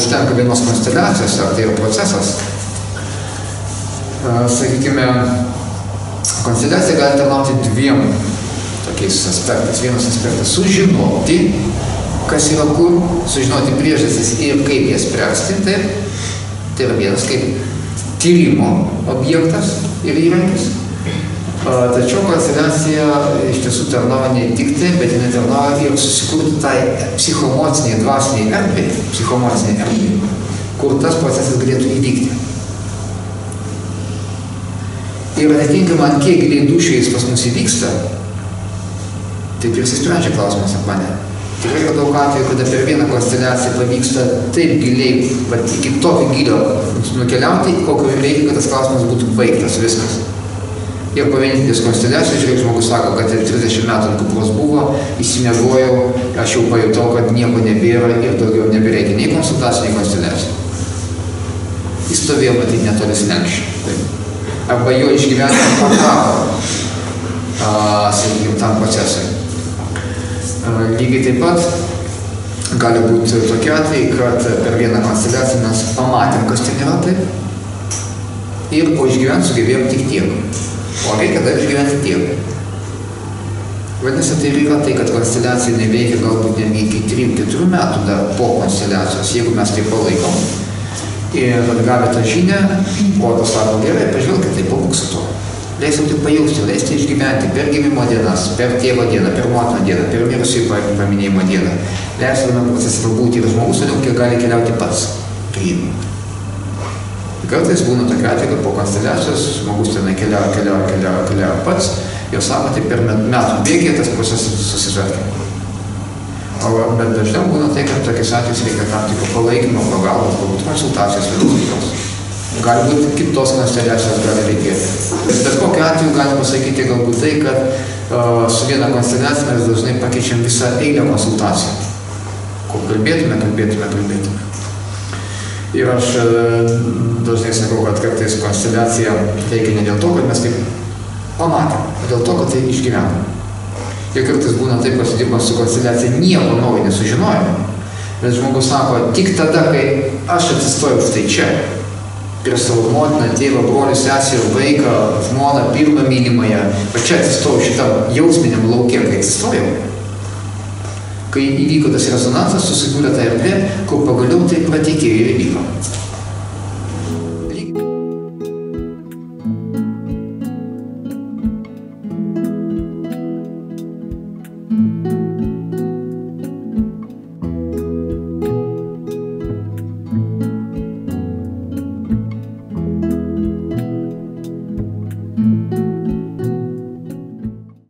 neužtenka vienos konsteliacijos, ar tai yra procesas. Sakykime, konsteliaciją gali tarnauti dviem tokiais aspektais. Vienas aspektas – sužinoti, kas yra kur, sužinoti priežastis ir kaip jas spręsti. Tai yra vienas kaip tyrimo objektas ir įrankis. Tačiau konsteliacija iš tiesų tarnauja ne tik tai, bet jinai tarnauja ir susikurti tai psichoemociniai, dvasiniai erdvei, kur tas procesas galėtų įvykti. Ir atitinkamai, ant kiek giliai dūšiai jis pas mus įvyksta, taip ir išsisprendžia klausimas ant mane. Tikrai yra daug atveju, kada per vieną konsteliaciją pavyksta taip giliai, iki tokio gilio nukeliauti, kokio reikia, kad tas klausimas būtų baigtas viskas. Ir po vienintelės konsteliacijos, žiūrėk, žmogus sako, kad 30 metų ant kupros buvo, įsimiegojau, aš jau pajutau, kad nieko nebėra ir daugiau nebereikia nei konsultacijų, nei konsteliacijų. Jis stovėjo matyti netoli slenksčio. Arba jo išgyvenimas pakako, sakykime, tam procesui. Lygiai taip pat gali būti tokie atvejai, kad per vieną konsteliaciją mes pamatėm, kas ten yra taip, ir o išgyventi sugebėjom tik tiek. O reikia dar išgyventi tiek. Vadinasi, tai yra tai, kad konsteliacija neveikia galbūt ne iki 3-4 metų dar po konsteliacijos, jeigu mes tai palaikom. Ir gavę tą žinią, odas sako, gerai, pažvelkite, tai pabūk su to. Leisim tik pajausti, leisti išgyventi per gimimo dienas, per tėvo dieną, per motiną dieną, per mirusiųjų paminėjimo dieną. Leisim tame procese pabūti ir žmogus, todėl gali keliauti pats. Priima. Kartais būna tokia atveju, kad po konsteliacijos žmogus tenai keliauja pats ir sako, tai per metų bėgėje tas procesas susitvarkė. Bet dažniau būna tai, kad tokiais atvejais reikia tam tikro palaikymo, pagalbos, galbūt konsultacijos vėliau. Gali būti kitos konsteliacijos gali reikėti. Bet kokiu atveju galima pasakyti galbūt tai, kad su viena konsteliacija mes dažnai pakeičiam visą eilę konsultacijų. Kur kalbėtume. Ir aš dažnai sakau, kad kartais konsteliacija reikia ne dėl to, kad mes taip pamatėm, o dėl to, kad tai išgyvenam. Ir kartais būna taip, kad dirbant su konsteliacija nieko naujo nesužinojame. Bet žmogus sako, tik tada, kai aš atsistojau štai čia, prie savo motiną, tėvą, brolių, seserį, vaiką, žmoną, pirmą mylimąją, bet čia atsistojau šitam jausminiam lauke, kai atsistojau. Kai įvyko tas rezonansas, susikūrė tą erdvę, kur pagaliau tai pratikėjo ir įvyko.